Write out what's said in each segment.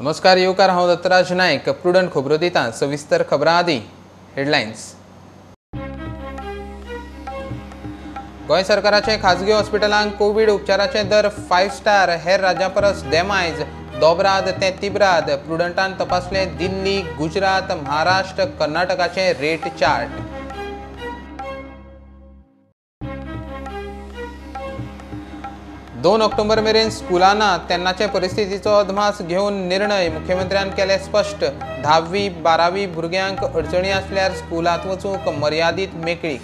नमस्कार येवकार, हांव दत्तराज नायक. प्रुडंट खबरो दिता. सविस्तर खबरां आदी हेडलायन्स. गोंय सरकाराचे खाजगी हॉस्पिटलांक कोविड उपचाराचे दर 5 स्टार, हेर राज्यां परस देमायज. दोबराद ते तिब्राद. प्रुडंटान तपासले दिल्ली, गुजरात, महाराष्ट्र, कर्नाटकाचे रेट चार्ट. दोन ऑक्टोबर मेरेन स्कुलां ना तेन्नाचे परिस्थितीचो अदमास घेवन निर्णय. मुख्यमंत्र्यान केले स्पश्ट. 10वी-12वी भुरग्यांक अडचणी आसल्यार स्कुलांत वचूंक मर्यादीत मेकळीक.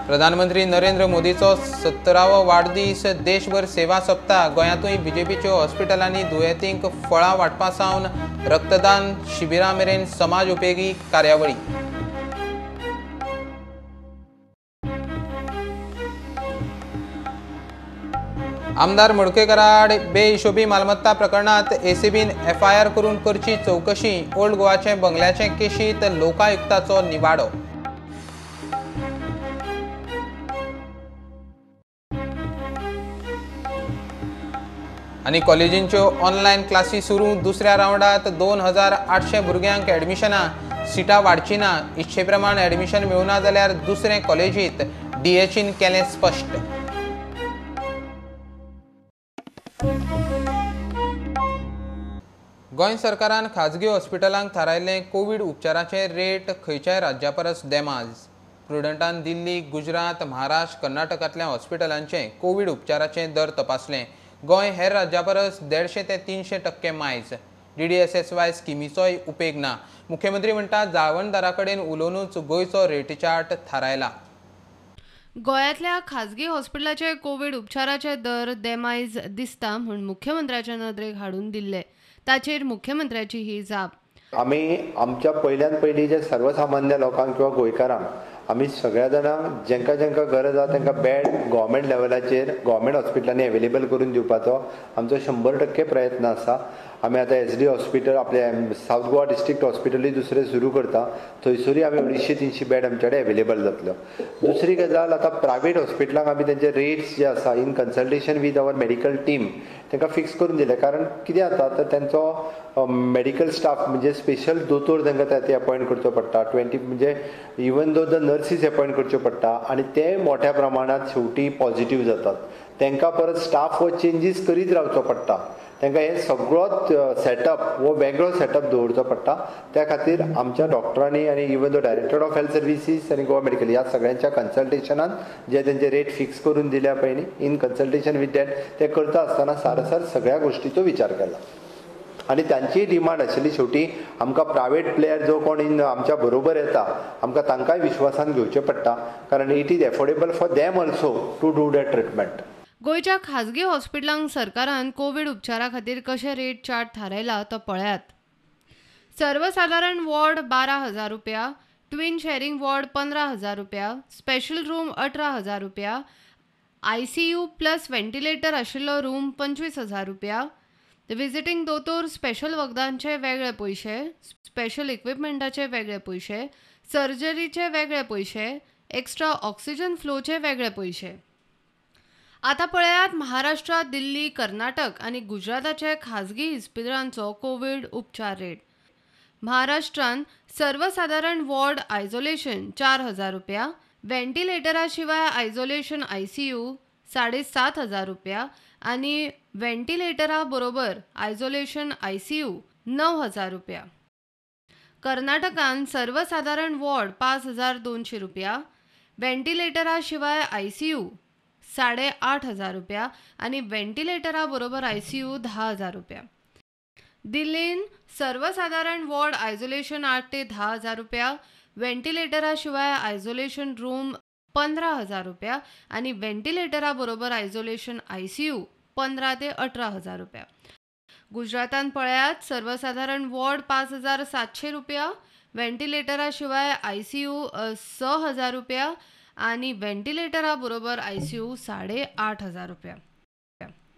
प्रधानमंत्री नरेंद्र मोदीचो 70वो वाडदीस. देशभर सेवा सप्ताह. गोंयांतूय बीजेपीच्यो हॉस्पिटलांनी दुयेंतींक फळां वांटपा सावन रक्तदान शिबिरां मेरेन समाज उपेगी कार्यावळी. आमदार मडकयकर आड बेहिशोबी मालमत्ता प्रकरणात एसीबीन एफआयआर करून करची चौकशी. ओल्ड गोवाचे बंगल्याचे केशीत लोकायुक्ताचो निवाडो. आनी कॉलेजींच्यो ऑनलायन क्लासी सुरू. दुसऱ्या रावंडात 2800 भुरग्यांक एडमिशनां. सिटां वाडची ना. इच्छे प्रमाण एडमिशन मेळुना जाल्यार दुसरे कॉलेजींत. डीएचीन केलें स्पश्ट. गोंय सरकारान खाजगी हॉस्पिटलांक थारायल्ले कोविड उपचाराचे रेट खंयच्याय राज्या परस देमाज. प्रुडंटान दिल्ली, गुजरात, महाराष्ट्र, कर्नाटकांतल्या हॉस्पिटलांचे कोविड उपचाराचे दर तपासले. गोंय हेर राज्या परस 150 ते 300% मायज. DDSSY स्किमीचोय उपेग ना. मुख्यमंत्री म्हणटा जाळवणदारा कडेन उलोवनूच गोंयचो रेट चार्ट थारायला. गोंयांतल्या खाजगी हॉस्पिटलाचे कोविड उपचाराचे दर देमायज दिसता म्हूण मुख्यमंत्र्याच्या नदरेक हाडून दिल्ले. ताचेर मुख्यमंत्र्याची ही जाप. आमी आमच्या पयल्यान पयलीं जे सर्वसामान्य लोकांक किंवा गोंयकारांक आमी सगळ्या जाणांक जेंका गरज आसा तांकां बेड गव्हर्मेंट लेवलाचेर गव्हर्मेंट हॉस्पिटलांनी अवेलेबल करून दिवपाचो आमचो 100% प्रयत्न आसा. आमी आतां SD हॉस्पिटल आपले सावथ गोवा डिस्ट्रिक्ट हॉस्पिटलूय दुसरें सुरू करता. थंयसरूय आमी 250-300 बेड आमचे कडेन अवेलेबल जातलो. दुसरी गजाल, आतां प्रायवेट हॉस्पिटलांक आमी तेंचे रेट्स जे आसा in consultation with our medical team तांकां फिक्स करून दिले. कारण कितें जाता तर तेंचो मेडिकल स्टाफ म्हणजे स्पेशल दोतोर तांकां ते अपॉयंट करचो पडटा. 20 म्हणजे even though the nurses appoint करच्यो पडटा आनी ते मोठ्या प्रमाणात शेवटी पॉझिटिव्ह जातात. तांकां परत स्टाफ हो चेंजीस करीत रावचो पडटा. तांकां हे सगळोच सेटअप हो वेगळो सेटअप दवरचो पडटा. त्या खातीर आमच्या डॉक्टरांनी आनी even though director of health services आनी गोवा मेडिकल ह्या सगळ्यांच्या कन्सल्टेशनान जे तेंचे रेट फिक्स करून दिल्या पळय न्ही, इन कन्सल्टेशन वीथ दॅट ते करता आसतना सारसर सगळ्या गोश्टीचो विचार केला. आनी तांची डिमांड आशिल्ली शेवटी आमकां प्रायवेट प्लेयर जो कोण आमच्या बरोबर येता आमकां तांकांय विश्वासान घेवचें पडटा. कारण it is affordable for them also to do that treatment. गोंयच्या खाजगी हॉस्पिटलांक सरकारान कोविड उपचारा खातीर कशें रेट चार्ट थारायला तो पळयात. सर्वसाधारण वॉर्ड 12,000 रुपया, ट्विन शेअरिंग वॉर्ड 15,000 रुपया, स्पेशल रूम 18,000 रुपया, ICU प्लस व्हेंटिलेटर आशिल्लो रूम 25,000 रुपया, विजिटींग दोतोर स्पेशल वखदांचे वेगळे पयशे, स्पेशल इक्विपमेंटाचे वेगळे पयशे, सर्जरीचे वेगळे पयशे, एक्स्ट्रा ऑक्सिजन फ्लोचे वेगळे पयशे. आता पळयात महाराष्ट्र, दिल्ली, कर्नाटक आणि गुजराताचे खाजगी इस्पितळांचो कोविड उपचार रेट. महाराष्ट्रान सर्वसाधारण वॉर्ड आयसोलेशन 4,000 रुपया, व्हेंटिलेटरा शिवाय आयसोलेशन ICU 7,500 रुपया आणि व्हेंटिलेटरा बरोबर आयसोलेशन ICU 9,000 रुपया. कर्नाटकान सर्वसाधारण वॉर्ड 5,200 रुपया, व्हेंटिलेटरा शिवाय ICU 8,500 रुपया आणि व्हेंटिलेटरा बरोबर ICU 10,000 रुपया. दिल्लीन सर्वसाधारण वॉर्ड आयसोलेशन 8 ते 10,000 रुपया, व्हेंटिलेटरा शिवाय आयसोलेशन रूम 15,000 रुपया आणि व्हेंटिलेटरा बरोबर आयसोलेशन ICU 15,000 ते 18,000 रुपया. गुजरातान पळयात सर्वसाधारण वॉर्ड 5,700 रुपया, व्हेंटिलेटरा शिवाय ICU 6,000 रुपया आणि व्हेंटिलेटरा बरोबर ICU 8,500 रुपया.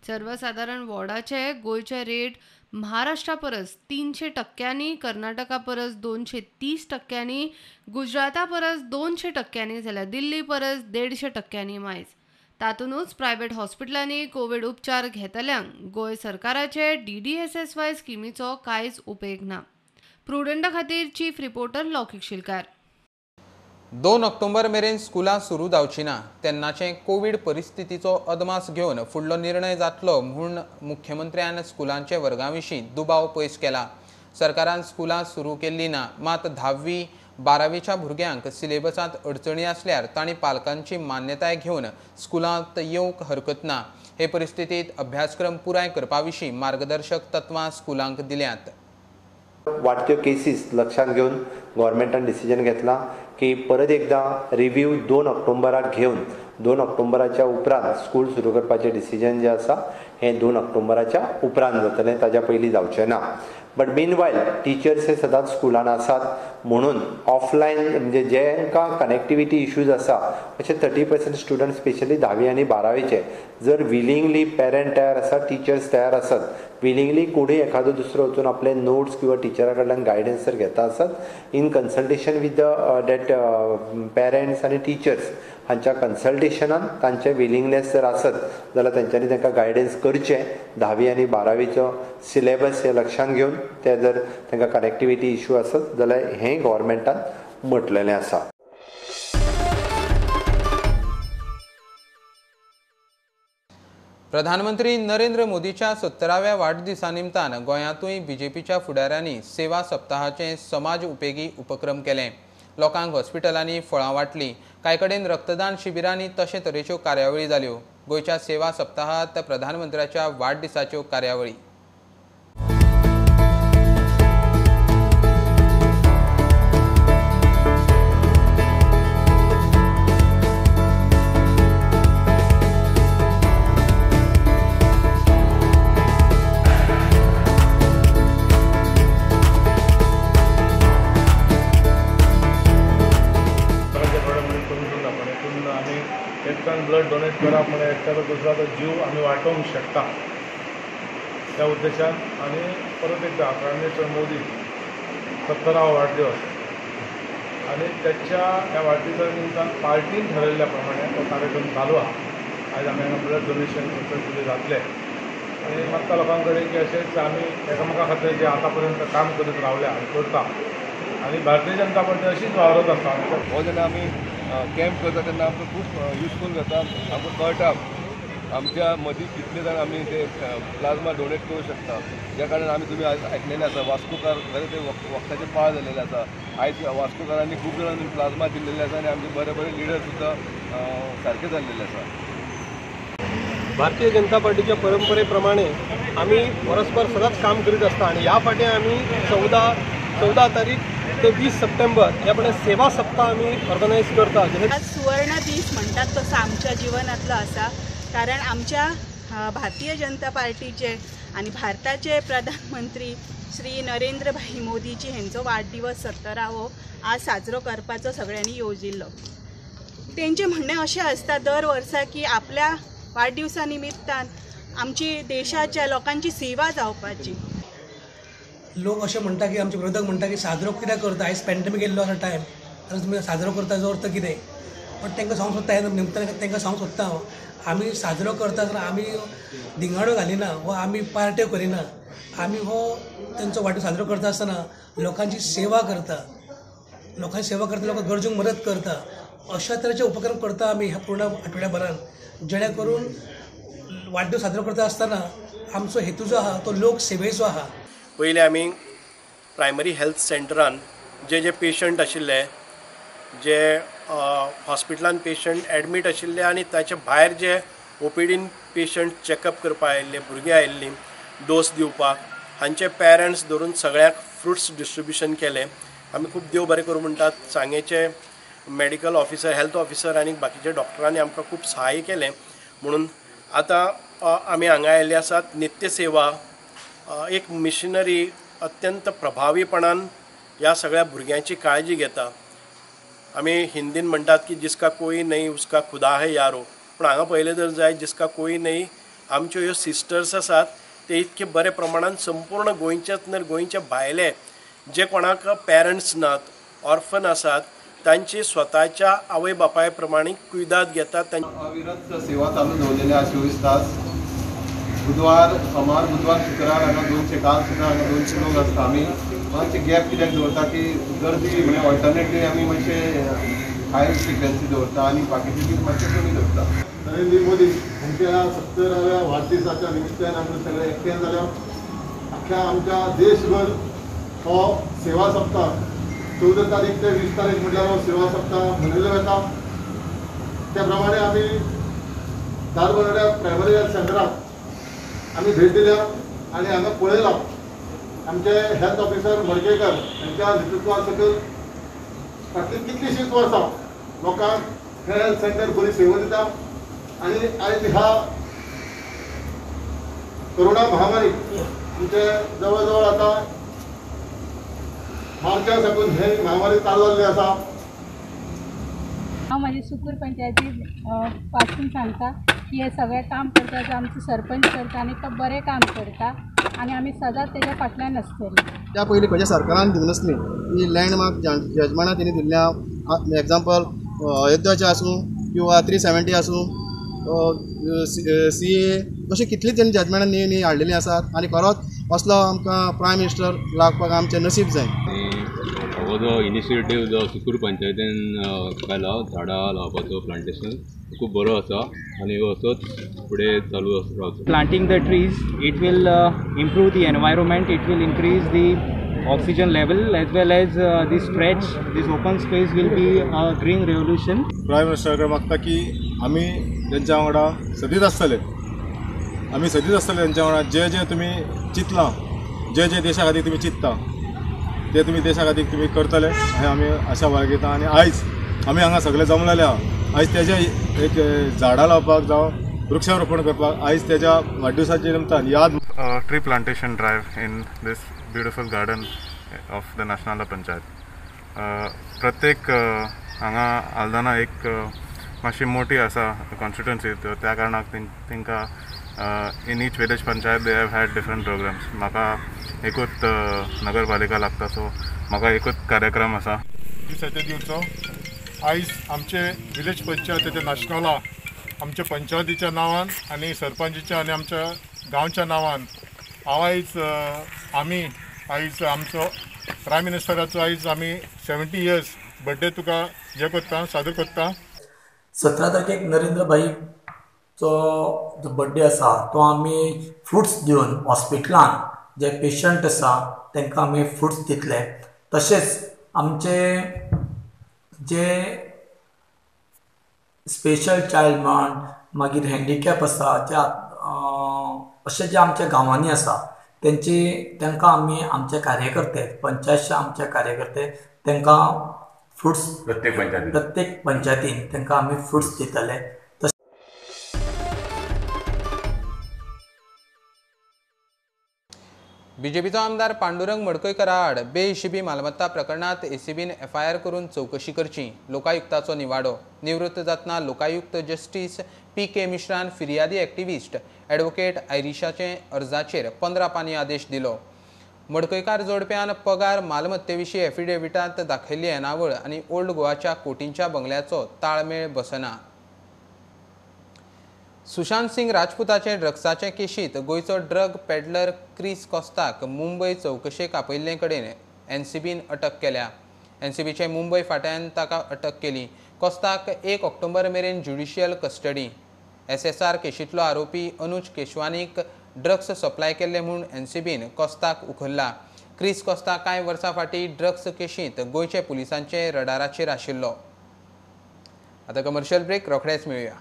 सर्वसाधारण वॉर्डाचे गोयचे रेट महाराष्ट्रा परस 300%, कर्नाटका परस 230%, गुजराता परस 200% जाल्यार दिल्ली परस 150% मायज. तातूंतूच प्रायव्हेट हॉस्पिटलांनी कोविड उपचार घेतल्यांक गोंय सरकाराचे DDSSY स्किमीचो कांयच उपेग ना. प्रुडंटा खातीर चीफ रिपोर्टर लौकीक शिलकार. 2 ऑक्टोबर मेरेन स्कुलां सुरू जावची ना तेन्नाचे कोविड परिस्थितीचो अदमास घेवन फुडलो निर्णय जातलो म्हूण मुख्यमंत्र्यान स्कुलांचे वर्गांविशीं दुबाव पयस केला. सरकारान स्कुलां सुरू केल्ली ना, मात 10वी 12वीच्या भुरग्यांक सिलेबसांत अडचणी आसल्यार तांणी पालकांची मान्यताय घेवन स्कुलांत येवंक हरकत ना. हे परिस्थितीत अभ्यासक्रम पुराय करपा विशीं मार्गदर्शक तत्वां स्कुलांक दिल्यात. वाडट्यो केसीस लक्षात घेवन गव्हर्मेंटान डिसिजन घेतला की परत एकदा रिव्ह्यू 2 ऑक्टोबराक घेवन 2 ऑक्टोबराच्या उपरांत स्कूल सुरू करपाचें डिसिजन जें आसा हें 2 ऑक्टोबराच्या उपरांत जातलें, ताच्या पयलीं जावचें ना. बट मीनवायल टिचर्स हे सदांच स्कुलान आसात म्हणून ऑफलायन म्हणजे जेंकां कनेक्टिविटी इश्यूज आसा अशे 30% स्टुडंट स्पेशली 10वी आनी 12वीचे जर विलिंगली पेरंट तयार आसात, टिचर्स तयार आसात, विलिंगली कोणूय एखादो दुसरो वचून आपले नोट्स किंवा टिचरा कडल्यान गायडन्स जर घेता आसत in consultation with that parents आनी टिचर्स हांच्या कन्सल्टेशनान तांचे विलिंगनेस जर आसत जाल्यार तांच्यांनी तांकां गायडन्स करचें. 10वी आनी 12वीचो सिलेबस हे लक्षांत घेवन ते जर तांकां कनेक्टिविटी इश्यू आसत जाल्यार हें गव्हर्मेंटान म्हटलेलें आसा. प्रधानमंत्री नरेंद्र मोदीच्या 70व्या वाडदिसा निमतान गोंयांतूय बीजेपीच्या फुडाऱ्यांनी सेवा सप्ताहाचे समाज उपेगी उपक्रम केले. लोकांक हॉस्पिटलांनी फळां वाटलीं. कांय कडेन रक्तदान शिबिरांनी तशे तरेच्यो कार्यावळी जाल्यो. गोंयच्या सेवा सप्ताहांत प्रधानमंत्र्याच्या वाडदिसाच्यो कार्यावळी. ब्लड डोनेट करप म्हणजे एखादो दुसऱ्याचो जीव आमी वाटोवंक शकता. त्या उद्देशान आनी परत एकदा प्रायम मिनिस्टर मोदी 70वा वाडदिवस आनी त्याच्या ह्या वाडदिसा निमतान पार्टीन ठरयल्ल्या प्रमाणे तो कार्यक्रम चालू आहा. आयज आमी हांगा ब्लड डोनेशन सक्सेसफुली जातलें आनी मागता लोकां कडेन की अशेंच आमी एकामेका खातीर जे आतां पर्यंत काम करीत रावल्या आनी करता आनी भारतीय जनता पार्टी अशीच वावरत आसा. हो जेन्ना आमी कॅम्प करता तेन्ना आमकां खूब युजफूल जाता. आमकां कळटा आमच्या मदीं कितले जाण आमी ते प्लाझ्मा डोनेट करूं शकता. ज्या कारणान आमी तुमी आयकलेलें आसा वास्कोकार खरें ते वखदाचे पाळ जाल्लेले आसा. आयज वास्कोकारांनी खूब जाणांनी प्लाझ्मा दिल्लेले आसा आनी आमचे बरे बरे लिडर सुद्दां सारके जाल्लेले आसा. भारतीय जनता पार्टीच्या परंपरे प्रमाणे आमी परस्पर सदांच काम करीत आसता आनी ह्या फाटी आमी 14 तारीख ते 20 सप्टेंबर ह्या सेवा सप्ताह आमी ऑर्गनायज करता. आज सुवर्ण दीस म्हणटात तसो आमच्या जिवनातलो आसा. कारण आमच्या भारतीय जनता पार्टीचे आनी भारताचे प्रधानमंत्री श्री नरेंद्र भाई मोदीजी हेंचो वाडदिवस 70वो आज साजरो करपाचो सगळ्यांनी येवजिल्लो. तेंचे म्हणणें अशें आसता दर वर्सा की आपल्या वाडदिवसा निमित्तान आमची देशाच्या लोकांची सेवा जावपाची. लोक अशें म्हणटा की आमचे विरोधक म्हणटा की साजरो कित्याक करता, आयज पॅन्डेमीक येयल्लो आसा टायम आनी तुमी साजरो करताचो अर्थ कितें. बट तांकां सांगूंक सोदता हें निमतान तांकां सांगूंक सोदता हांव आमी साजरो करता जाल्यार आमी दिंगाडो घालिना वा आमी पार्ट्यो करिना. आमी हो तेंचो वाडदीस साजरो करता आसतना लोकांची सेवा करता, लोकांची सेवा करता, लोकांक गरजूंक मदत करता. अशा तरेचे उपक्रम करता आमी ह्या पूर्ण आठवड्याभरान, जेणे करून वाडदीस साजरो करता आसतना आमचो हेतू जो आहा तो लोक सेवेचो आहा. पयलीं आमी प्रायमरी हेल्थ सेंटरान जे पेशंट आशिल्ले, जे हॉस्पिटलान पेशंट एडमीट आशिल्ले आनी ताचे भायर जे OPDन पेशंट चॅकअप करपाक आयिल्ले भुरगीं आयिल्लीं डोस दिवपाक, हांचे पेरंट्स धरून सगळ्याक फ्रुट्स डिस्ट्रिब्युशन केलें. आमी खूब देव बरें करूं म्हणटात. सांगेचे मेडिकल ऑफिसर, हेल्थ ऑफिसर आनी बाकीचे डॉक्टरांनी आमकां खूब सहाय्य केलें. म्हणून आतां आमी हांगा आयिल्ले आसात. नित्य सेवा एक मिशनरी अत्यंत प्रभावीपणान ह्या सगळ्या भुरग्यांची काळजी घेता. आमी हिंदीन म्हणटात की जिसका कोई नहीं उसका खुदा है यारो. पूण हांगा पयलें जर जाय जिसका कोई नहीं, आमच्यो ह्यो सिस्टर्स आसात ते इतके बरे प्रमाणान संपूर्ण गोंयच्याच न्हय गोंयचे भायले जे कोणाक पेरंट्स नात, ऑर्फन आसात, तांची स्वताच्या आवय बापाय प्रमाणे कुयदाद घेतात. अविरत सेवा चालू दवरलेली आसा 24 तास. बुधवार सोमार बुधवार शुक्रार हांगा 200 काल सुद्दां हांगा 200 लोक आसता. आमी मातशें गॅप कित्याक दवरता की गर्दी म्हणजे ऑल्टरनेटली आमी मातशें हाय फ्रिक्वेन्सी दवरता आनी बाकीचे दीस मातशे कमी दवरता. नरेंद्र मोदी हांच्या 70व्या वाडदिसाच्या निमित्तान आमी सगळे एकठांय जाल्या. अख्ख्या आमच्या देशभर हो सेवा सप्ताह 14 तारीख ते 20 तारीख म्हटल्यार हो सेवा सप्ताह मनयलो वता. त्या प्रमाणे आमी धारबांदोड्या प्रायमरी हेल्थ सेंटराक आमी भेट दिल्या आनी हांगा पळयलां आमचे हेल्थ ऑफिसर मडकेकर हांच्या नेतृत्वा सकयल फाटलीं कितलींशींच वर्सां लोकांक हे हेल्थ सेंटर बरी सेवा दिता. आनी आयज ह्या कोरोना महामारी आमचे जवळ जवळ आतां मार्चा साकून हे महामारी चालू जाल्ली आसा. हांव म्हाजी सुकूर पंचायती पासून सांगता की हे सगळें काम करता जो आमचो सरपंच करता आनी तो बरें काम करता आनी आमी सदांच तेज्या फाटल्यान आसतलीं. त्या पयलीं खंयच्या सरकारान दिवं नासलीं ही लँडमार्क जजमेंटां तेणी दिल्ल्या. एग्जाम्पल अयोध्याचें आसूं किंवा 370 आसूं CA अशें कितलीं तेणी जजमेंटां न्ही हाडलेलीं आसात आनी खरोच असलो आमकां प्रायम मिनिस्टर लागपाक आमचें नसीब जाय. हो जो इनिशिएटीव जो सुकूर पंचायतीन केला झाडां लावपाचो प्लांटेशन खूब बरो आसा आनी असोच फुडें चालू रावचो. Planting the trees, it will improve the environment, it will increase the oxygen level as well as the stretch, this open space will be a green revolution. Prime मिनिस्टराक मागता की आमी तेंच्या वांगडा सदींच आसतले. आमी सदींच आसतले तेंच्या वांगडा. जे जे तुमी चिंतलां जे जे देशा खातीर तुमी चिंतता ते तुमी देशा खातीर तुमी करतले हें आमी आशा बाळगिता. आनी आयज आमी हांगा सगळे जमलेले आहा. आयज तेजे एक झाडां लावपाक जावं वृक्षारोपण करपाक आयज तेज्या वाडदिवसाच्या निमतान याद tree plantation drive in this beautiful garden of the National Panchayat. प्रत्येक हांगा आल्दोना एक मातशी मोठी आसा कॉन्स्टिट्युएन्सी त्या कारणाक तेंकां in each village panchayat they have had different programs. म्हाका एकूच नगरपालिका लागता सो म्हाका एकूच कार्यक्रम आसा दिसाचे दिवचो. आयज आमचे विलेज पंचायतीच्या नॅशनला आमच्या पंचायतीच्या नांवान आनी सरपंचाच्या आनी आमच्या गांवच्या नांवान हांव आमी आयज आमचो प्रायम मिनिस्टराचो आयज आमी 70 इयर्स बर्थडे तुका हे करता सादर करता. 17 तारखेक नरेंद्र भाईचो जो बर्थडे आसा तो आमी फ्रुट्स दिवन हॉस्पिटलान जे पेशंट आसा तांकां आमी फ्रुट्स दितले. तशेंच आमचे जे स्पेशल चायल्ड म्हण मागीर हँडिकॅप आसा जे अशे जे आमच्या गांवांनी आसा तांकां आमी आमचे कार्यकर्ते पंचायतचे आमचे कार्यकर्ते तांकां फ्रुट्स प्रत्येक पंचायतीन तांकां आमी फ्रुट्स दितले. बीजेपीचो आमदार पांडुरंग मडकयकर आड बेहिशेबी मालमत्ता प्रकरणात एसीबीन FIR करून चौकशी करची. लोकायुक्ताचो निवाडो. निवृत्त जातना लोकायुक्त जस्टीस PK मिश्रान फिर्यादी एक्टिविस्ट ॲडव्होकेट आयरिशाचे अर्जाचेर 15 पानी आदेश दिलो. मडकयकार जोडप्यान पगार मालमत्तेविशीं एफिडेविटांत दाखयल्ली येणावळ आनी ओल्ड गोवाच्या कोटींच्या बंगल्याचो ताळमेळ बसना. सुशांत सिंग राजपूताचे ड्रग्साचे केशींत गोंयचो ड्रग पेडलर क्रिस कॉस्ताक मुंबय चौकशेक आपयल्ले कडेन NCBन अटक केल्या. NCBचे मुंबय फांट्यान ताका अटक केली. कॉस्ताक 1 ऑक्टोबर मेरेन ज्युडिशियल कस्टडी. SSR केशींतलो आरोपी अनुज केशवानीक ड्रग्स सप्लाय केल्ले म्हूण NCBन कॉस्ताक उखल्ला. क्रिस कॉस्ता कांय वर्सां फाटीं ड्रग्स केशींत गोंयचे पुलिसांचे रडाराचेर आशिल्लो. आतां कमर्शियल ब्रेक रोखडेच मेळुया.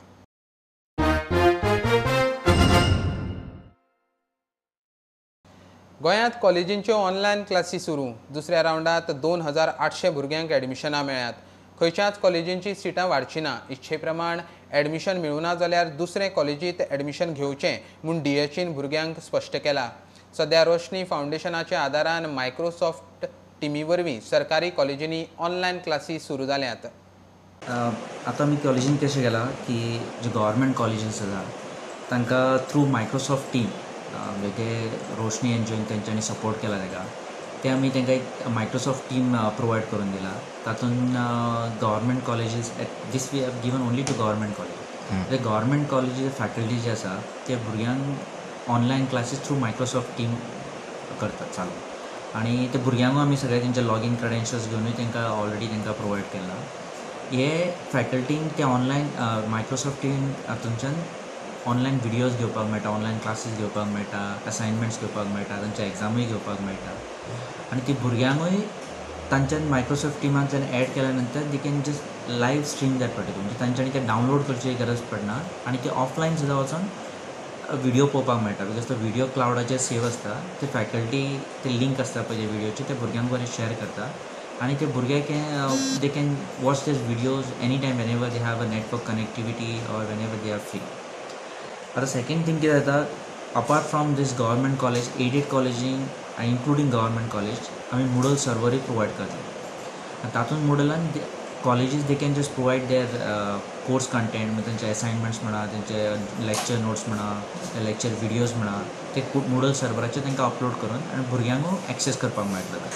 गोंयांत कॉलेजींच्यो ऑनलायन क्लासी सुरू. दुसऱ्या रावंडात 2800 भुरग्यांक ॲडमिशनां मेळ्ळ्यात. खंयच्याच कॉलेजींची सिटां वाडचीं ना. इच्छे प्रमाण ॲडमिशन मेळूना जाल्यार दुसरे कॉलेजींत ॲडमिशन घेवचें म्हूण DHन भुरग्यांक स्पश्ट केलां. सध्या रोशनी फावंडेशनाच्या आदारान मायक्रोसॉफ्ट टिमी वरवीं सरकारी कॉलेजींनी ऑनलायन क्लासी सुरू जाल्यात. आतां आमी कॉलेजीन कशें केलां की जे गव्हर्मेंट कॉलेजीस आसा तांकां थ्रू मायक्रोसॉफ्ट टीम वेगळे रोशनी एनजीओन तेंच्यांनी सपोर्ट केला ताका ते आमी तांकां एक मायक्रोसॉफ्ट टीम प्रोवायड करून दिला. तातूंत government colleges this we have given only to government college. ते गव्हर्मेंट कॉलेजीचे फॅकल्टी जे आसा ते भुरग्यांक online classes through Microsoft team करतात चालू. आनी ते भुरग्यांकूय आमी सगळे तेंचे लॉगीन क्रेडेन्शियल्स घेवनूय तांकां ऑलरेडी तांकां प्रोवायड केला. हे फॅकल्टींक ते ऑनलायन मायक्रोसॉफ्ट टीम हातूंच्यान ऑनलायन विडियोज घेवपाक मेळटा, ऑनलायन क्लासीस घेवपाक मेळटा, असायनमेंट्स घेवपाक मेळटा, तांचे एग्जामूय घेवपाक मेळटा. आनी ती भुरग्यांकूय तांच्यान मायक्रोसॉफ्ट टिमाक जेन्ना एड केल्या नंतर दे can just live stream that particular, म्हणजे तांच्यांनी ते डावनलोड करची गरज पडना आनी ते ऑफलायन सुद्दां वचून व्हिडियो पळोवपाक मेळटा. बिकॉज तो व्हिडियो क्लाउडाचेर सेव आसता. ते फॅकल्टी ते लिंक आसता पळय जे व्हिडियोचे ते भुरग्यांक बरें शेअर करता आनी ते भुरगे they can watch these videos any time whenever they have a network connectivity or whenever they are free. आतां सेकेंड थिंग कितें जाता, apart from these government college, aided कॉलेजींक आनी इन्क्लुडींग गव्हर्मेंट कॉलेज आमी मुडल सर्वरूय provide करतात. तातूंत मुडलान colleges they can just provide their course content, म्हणजे तेंचे असायनमेंट्स म्हणा, तेंचे लेक्चर नोट्स म्हणा, लेक्चर व्हिडियोज म्हणा, ते मुडल सर्वराचेर तांकां अपलोड करून आनी भुरग्यांकूय एक्सेस करपाक मेळटलें.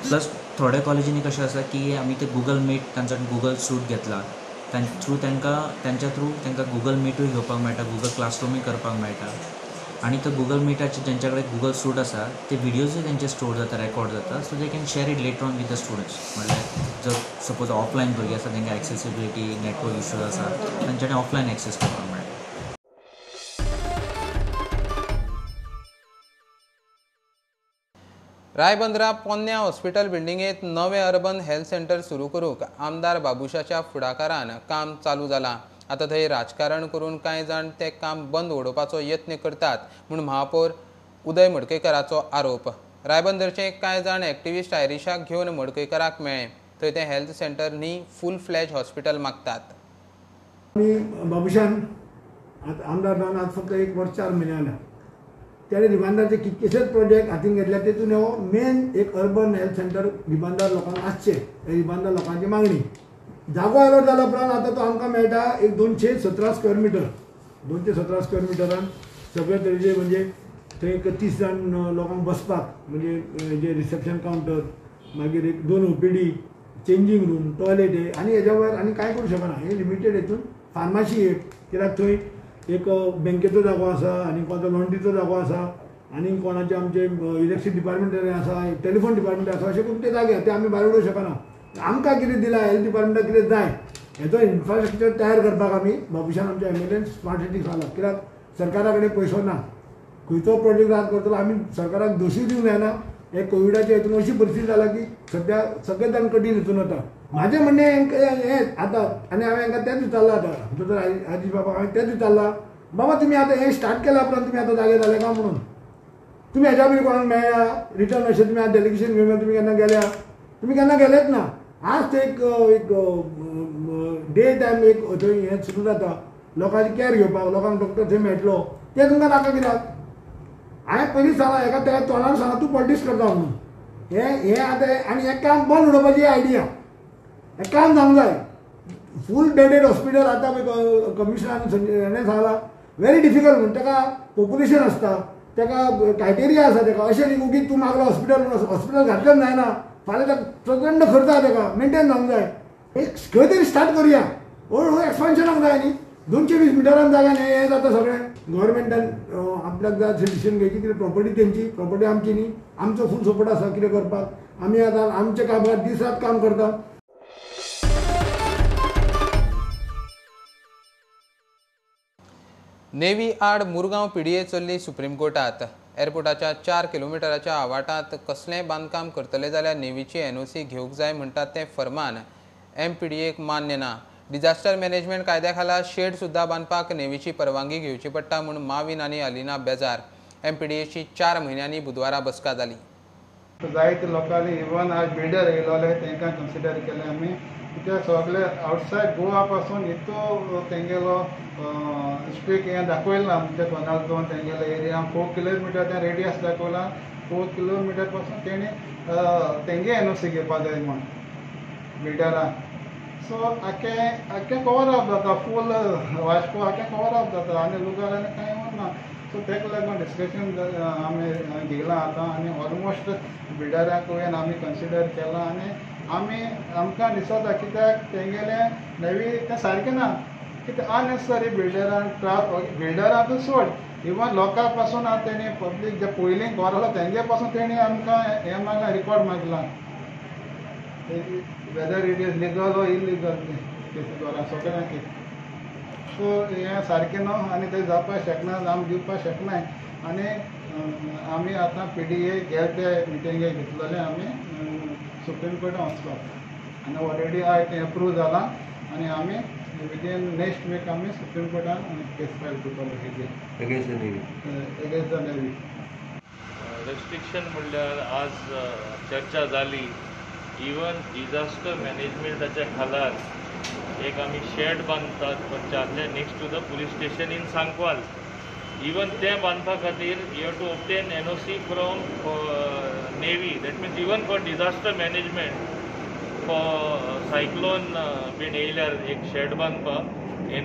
प्लस थोड्या कॉलेजींनी कशें आसा की आमी ते गुगल मीट तांचो गुगल सूट घेतला, त्यांच्या थ्रू तांकां गुगल मीटूय घेवपाक मेळटा, गुगल क्लासरूमूय करपाक मेळटा. आनी तो गुगल मिटाचे जेंच्या कडेन गुगल सूट आसा ते व्हिडियोजूय तेंचे स्टोर जाता, रेकॉर्ड जाता. So they can share it later on with the students. म्हणल्यार जर सपोज ऑफलायन भुरगीं आसा तांकां एक्सेसिबिलिटी नेटवर्क इश्यूज आसा तांच्यानी ऑफलायन एक्सेस करपाक मेळटा. रायबंदरा पोन्न्या हॉस्पिटल बिल्डिंगेंत नवें अर्बन हेल्थ सेंटर सुरू करूंक आमदार बाबुशाच्या फुडाकारान काम चालू जालां. आतां थंय राजकारण करून कांय जाण तें काम बंद उडोवपाचो यत्न करतात म्हूण महापौर उदय मडकयकाराचो आरोप. रायबंदरचे कांय जाण एक्टिविस्ट आयरिशाक घेवन मडकयकाराक मेळ्ळे. थंय ते हेल्थ सेंटर न्ही फूल फ्लॅज हॉस्पिटल मागतात. बाबुशान आमदार जावन आज फक्त 1 वर्ष 4 म्हयने जाला. त्याने रिबांदारचे कितकेशेच प्रोजेक्ट हातीन घेतल्या तेतून हो मेन एक अर्बन हेल्थ सेंटर रिबांदार लोकांक आसचे. रिबांदार लोकांची मागणी. जागो अलॉट जाला उपरांत आतां तो आमकां मेळटा एक 217 स्क्वेअर मिटर. 217 स्क्वेअर मिटरान सगळे तरेचे म्हणजे थंय 31 जाण लोकांक बसपाक म्हणजे जे रिसेप्शन कावंटर, मागीर एक 2 OPD, चेंजींग रूम, टॉयलेट हे आनी हेज्या वयर आनी कांय करूं शकना. हे लिमिटेड हेतून फार्मासी एक, कित्याक थंय एक बँकेचो जागो आसा आनी कोणाचो लॉन्ड्रीचो जागो आसा आनी कोणाचे आमचे इलेक्ट्रिसिटी डिपार्टमेंट आसा, टेलिफोन डिपार्टमेंट आसा, अशे खूब ते जागे ते आमी भायर उडोवंक शकना. आमकां कितें दिलां हेल्थ डिपार्टमेंटाक कितें जाय हेचो इन्फ्रास्ट्रक्चर तयार करपाक आमी बाबुशान आमच्या MLAन स्मार्ट सिटी घाला. कित्याक सरकारा कडेन पयसो ना. खंयचो प्रोजेक्ट आज करतलो आमी सरकाराक दोशी दिवंक जायना. हे कोविडाच्या हेतून अशी परिस्थिती जाला की सद्या सगळे जाण कठीण हितून वता. म्हाजें म्हणणें हें आतां आनी हांवें हांकां तेंच विचारलां. आतां आमचो जर आजी बाबा हांवें तेंच विचारलां, बाबा तुमी आतां हें स्टार्ट केल्या उपरांत तुमी आतां जागे जाले काय म्हणून तुमी हेज्या पयलीं कोणाक मेळ्ळ्या रिटर्न अशें तुमी आतां डेलिगेशन घेवन तुमी केन्ना गेल्या? तुमी केन्ना गेलेच ना. आज ते एक डे टायम एक थंय हें सुरू जाता लोकांची कॅर घेवपाक, लोकांक डॉक्टर थंय मेळटलो तें तुमकां नाका कित्याक? हांवें पयलीं सांगलां एका तेका तोंडार सांगलां तूं पॉलिटिक्स करता म्हणून. हें आतां आनी हें काम बंद उडोवपाची आयडिया. हें काम जावंक जाय. फूल बेडेड हॉस्पिटल आतां कमिशनरान हेणें सांगलां व्हेरी डिफिकल्ट म्हणून. ताका पॉप्युलेशन आसता, ताका क्रायटेरिया आसा, ताका अशें न्ही उगीच तूं मागलो हॉस्पिटल घातलेंच जायना. फाल्यां ताका प्रचंड खर्च आसा, ताका मेंटेन जावंक जाय. एक खंय तरी स्टार्ट करुया. हळू एक्सपान्शनाक जाय न्ही. 220 मिटरान जागा न्ही हें जाता सगळें. गव्हर्मेंटान आपल्याक जाय अशें डिसिजन घेवची. कितें प्रॉपर्टी तेंची, प्रॉपर्टी आमची न्ही. आमचो फूल सपोर्ट आसा कितें करपाक. आमी आतां आमचे कामगार दीस रात काम करता. नेवी आड मुरगांव PDA चल्ली सुप्रीम कोर्टात. एअरपोर्टाच्या 4 किलोमिटराच्या आवाठांत कसलेंय बांदकाम करतले जाल्यार नेवीची NOC घेवंक जाय म्हणटा तें फर्मान MPDAक मान्य ना. डिझास्टर मॅनेजमेंट कायद्या खाला शेड सुद्दां बांदपाक नेवीची परवानगी घेवची पडटा म्हूण माविन आनी अलिना बेजार. MPDAची 4 म्हयन्यांनी बुधवारा बसका जाली. जायते लोकांनी इवन आज बिल्डर येयलोले तांकां कन्सिडर केले आमी. कित्याक सगळे आउटसायड गोवा पासून येतो तेंगेलो स्पीक हें दाखयलां आमच्या कोणाक दोन तेंगेलो एरिया 4 किलोमिटर तें रेडियस दाखयलां. 4 किलोमिटर पासून तेणी तेंगे NOC घेवपाक जाय म्हूण बिल्डरान. सो आख्खें कवर अप जाता. फूल वास्को आख्खें कवर अप जाता आनी लुगार आनी कांय ना. सो तेका लागून डिस्कशन आमी घेयला आतां आनी ऑलमोस्ट बिल्डराक आमी कन्सिडर केला आनी आमकां दिसता कित्याक तेंगेले नेवी तें सारकें ना कितें अननेसेसरी बिल्डरांतूच सोड इवन लोकां पासून आतां तेणी पब्लीक जे पयलीं घर आसलो तेंगे पासून तेणी आमकां हें मागला रिकॉर्ड मागला वेदर इट इज लिगल ओ इलिगल घरां सगळ्यांक. सो हें सारकें न्हू आनी तें जावपाक शकना आमी दिवपाक शकनाय आनी आमी आतां PDA गेले ते मिटिंगेक घेतलेले आमी सुप्रीम कोर्टान वचलो आनी ऑलरेडी तें अप्रूव जाला आनी आमी विदीन नेक्स्ट वीक आमी सुप्रीम कोर्टान केस फायल करतलो हेजी एगेन्स्ट द नेवी. रेस्ट्रिक्शन म्हणल्यार आज चर्चा जाली इवन डिझास्टर मॅनेजमेंटाच्या खाला एक आमी शेड बांदतात पंचायतले next to the police station in Sancoale. Even ते बांदपा खातीर you have to obtain NOC from navy. That means even for disaster management for cyclone बीन येयल्यार एक शेड बांदपाक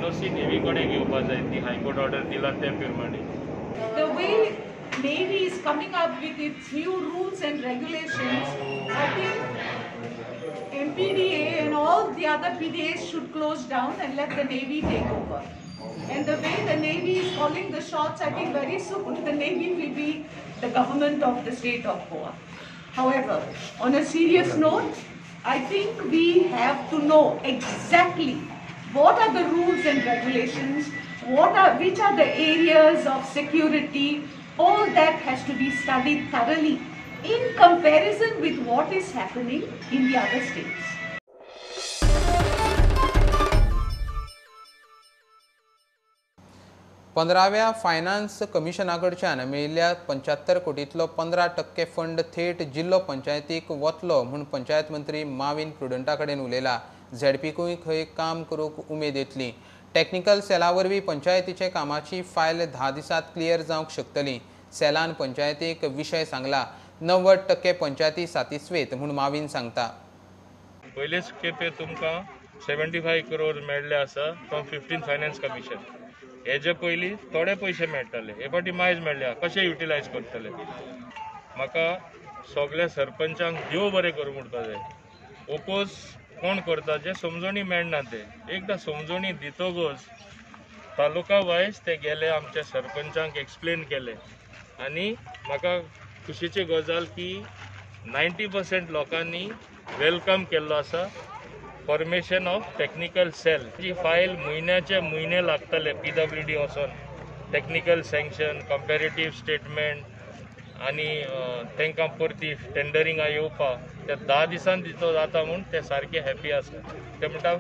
NOC नेवी कडेन घेवपा जाय. ती हायकोर्ट ऑर्डर दिला त्या प्रमाणे. The way Navy is coming up with its new rules and regulations, I think MPDA and all the other PDAs should close down and let the Navy take over. And the way the Navy is calling the shots, I think very soon the Navy will be the government of the state of Goa. However, on a serious note, I think we have to know exactly what are the rules and regulations, which are the areas of security. All that has to be studied thoroughly in comparison with what is happening in the other states. पंधराव्या finance कमिशनाकडच्यान मेळिल्ल्या 75 कोटींतलो 15% fund थेट जिल्लो पंचायतीक वतलो म्हूण पंचायत मंत्री माविन प्रुडंटा कडेन उलयला. ZPकूय खंय काम करूंक उमेद येतली. टेक्निकल सेला वरवीं पंचायतीचे कामाची फायल 10 दिसांत क्लियर जावंक शकतली. सेलान पंचायतीक विशय सांगला. 90% पंचायती सातिस्वेत म्हूण माविन सांगता. पयलेच खेपे तुमकां 75 करोड मेळ्ळे आसा फ्रॉम 15 फायनान्स कमिशन. हेजे पयलीं थोडे पयशे मेळटाले, हे फावटी मायज मेळ्ळे. कशे युटिलायज करतले? म्हाका सगळ्या सरपंचांक देव बरें करूं म्हणटा जाय. ओपोज कोण करता जे समजणी मेळना ते एकदां समजणी दितोगोच तालुका वायज ते गेले आमच्या सरपंचांक एक्सप्लेन केले आनी म्हाका खुशीची गजाल की 90% लोकांनी वेलकम केल्लो आसा फॉर्मेशन ऑफ टेक्निकल सेल. जी फायल म्हयन्याचे म्हयने लागतले PWD वचोन टेक्निकल सँक्शन कंपॅरेटीव स्टेटमेंट आनी तांकां परती टेंडरिंगाक येवपाक ते 10 दिसान दितो जाता म्हूण ते सारके हॅपी आसा. ते म्हणटा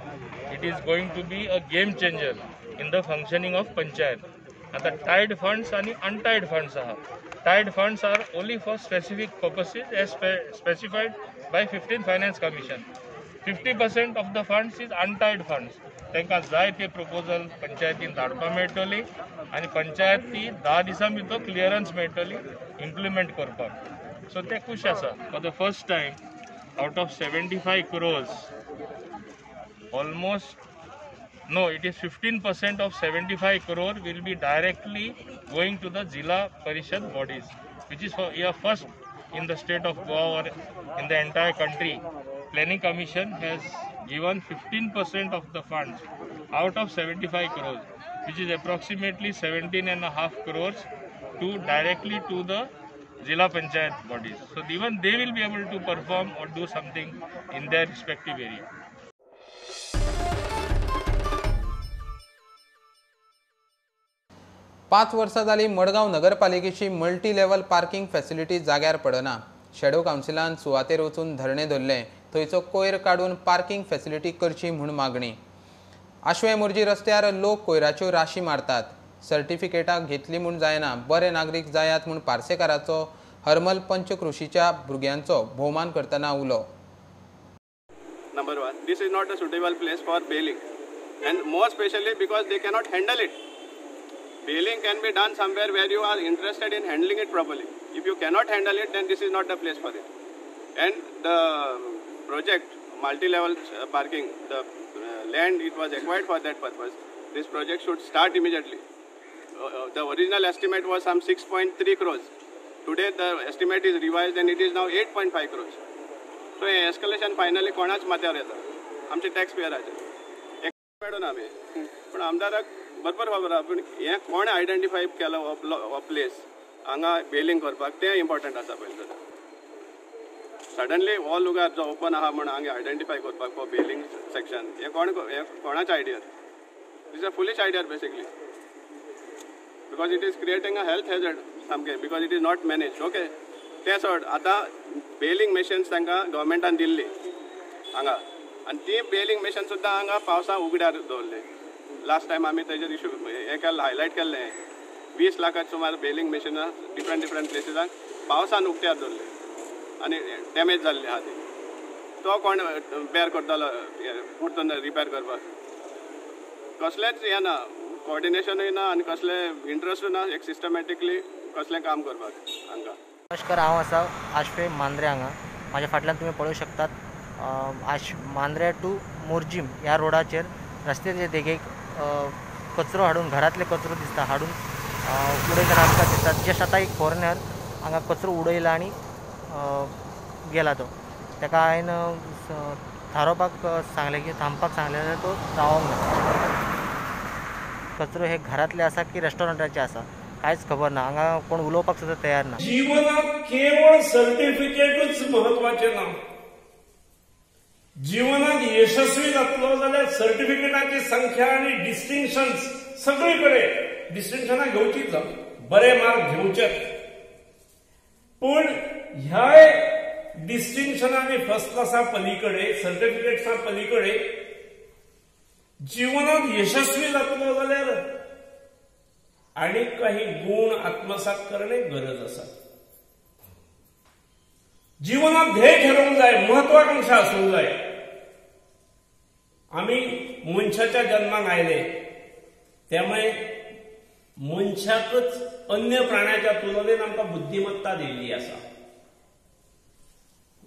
it is going to be a game changer in the functioning of panchayat. आतां टायड फंड्स आनी अनटायड फंड्स आहा. Tied funds are only for specific purposes as specified by 15 finance commission. 50% of the funds is untied funds. तांकां जाय ते proposal पंचायतीन धाडपाक मेळटली आनी पंचायत ती 10 दिसां भितर क्लियरन्स मेळटली इम्प्लिमेंट करपाक. सो ते खूश आसा. For the first time out of 75 crores almost no it is 15% of 75 crore will be directly going to the Zilla Parishad bodies, which is for first in the state of Goa or in the entire country. Planning Commission has given 15% of the funds out of 75 crores, which is approximately 17.5 crores to directly to the Zilla Panchayat bodies. So even they will be able to perform or do something in their respective area. पाच वर्सां जाली मडगांव नगरपालिकेची multi level parking facility जाग्यार पडना. Shadow कावन्सिलान सुवातेर वचून धरणे धरले. थंयचो कोयर काडून पार्किंग फॅसिलिटी करची म्हूण मागणी. आशवे मोर्जी रस्त्यार लोक कोयराच्यो राशी मारतात. सर्टिफिकेटां घेतली म्हूण जायना. बरे नागरीक जायात म्हूण पार्सेकाराचो हरमल पंचकृशीच्या भुरग्यांचो भोवमान करतना उलो. Number 1, this is not a suitable place for bailing, and more especially because they cannot handle it. Bailing can be done somewhere where you are interested in handling it properly. If you cannot handle it, then this is not the place for it. And the project, multi-level parking, the land it was acquired for that purpose. This project should start immediately. the original estimate was some 6.3 crores. Today the estimate is revised and it is now 8.5 crores. So हे escalation finally कोणाच माथ्यावर येता? आमचे tax पेयराचे. एक मेळून आमी. पण आमदाराक बरोबर खबर आहा पूण हें कोण आयडेंटिफाय केलो हो प्लेस हांगा बेलिंग करपाक तें इम्पॉर्टंट आसा पयलीं. सडनली हो लुगार जो ओपन आहा म्हण हांगा आयडेंटिफाय करपाक फॉर बेलिंग सेक्शन हे कोणाच idea? Is a foolish idea basically. Because it is creating a health hazard सामकें because it is not manage. Okay ते सोड आतां बेलिंग मॅशीन्स तांकां गव्हर्मेंटान दिल्ली हांगा आनी ती बेलिंग मॅशीन सुद्दां हांगा पावसा उगड्यार दवरली. लास्ट टायम आमी तेजेर इशू हें केल्लें हायलायट केल्लें 20 लाखाची सुमार बेलिंग मॅशिनां डिफरंट प्लेसीसांक पावसान उगट्यार दवरली आनी डॅमेज जाल्ली आहा ती. तो कोण बेर करतालो परतून रिपेर करपाक? कसलेंच हें ना, कोऑर्डिनेशनूय ना आनी कसलें इंट्रस्टूय ना एक सिस्टमॅटिकली कसलें काम करपाक हांगा. नमस्कार, हांव आसा आशफे मांद्रे हांगा. म्हाज्या फाटल्यान तुमी पळोवंक शकतात मांद्रे टू मोर्जीम ह्या रोडाचेर रस्त्याचे देगेक कचरो हाडून घरातले कचरो दिसता हाडून उडयतना आमकां दिसता. जस्ट आतां एक फॉरेनर हांगा कचरो उडयला आनी गेला तो. ताका हांवें थारोवपाक सांगलें की थांबपाक सांगलें जाल्यार तो रावोंक ना. कचरो हे घरातले आसा की रेस्टॉरंटाचे आसा कांयच खबर ना. हांगा कोण उलोवपाक सुद्दां तयार ना. जीवनात केवळ सर्टिफिकेटूच महत्वाचें ना. जीवनात यशस्वी जातलो जाल्यार सर्टिफिकेटाची संख्या आनी डिस्टिंक्शन्स सगळे कडेन डिस्टिंक्शनां घेवचीच जाय, बरे मार्क घेवचेच. पूण ह्या डिस्टिंक्शन आनी फर्स्ट क्लासा पलीकडे सर्टिफिकेट्सा पलीकडे जीवनात यशस्वी जातलो जाल्यार आनीक काही गुण आत्मसात करणे गरज आसा. जीवनात ध्येय ठरवूंक जाय, महत्वाकांक्षा आसूंक जाय. आमी मनशाच्या जन्माक आयले त्यामुळे मनशाकच अन्य प्राण्याच्या तुलनेत आमकां बुद्धिमत्ता दिल्ली आसा.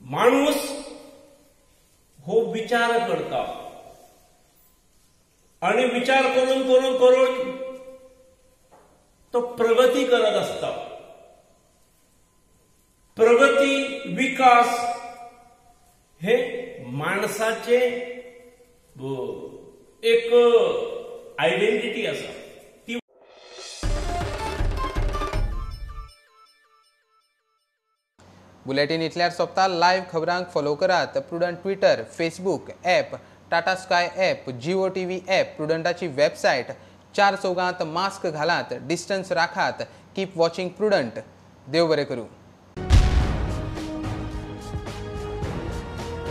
माणूस हो विचार करता आणि विचार करून करून करून तो प्रगती करत असता. प्रगती विकास हे माणसाचे एक आयडेंटिटी आसा. ती बुलेटिन इतल्यार सोंपता. लायव्ह खबरांक फॉलो करात Prudent Twitter, Facebook app, Tata Sky app, Jio TV app, प्रुडंटाची वेबसायट. 4 चौगांत मास्क घालात, डिस्टन्स राखात. Keep watching Prudent. देव बरें करूं.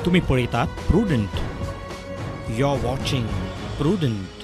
तुम्ही पळयतात Prudent. You are watching prudent.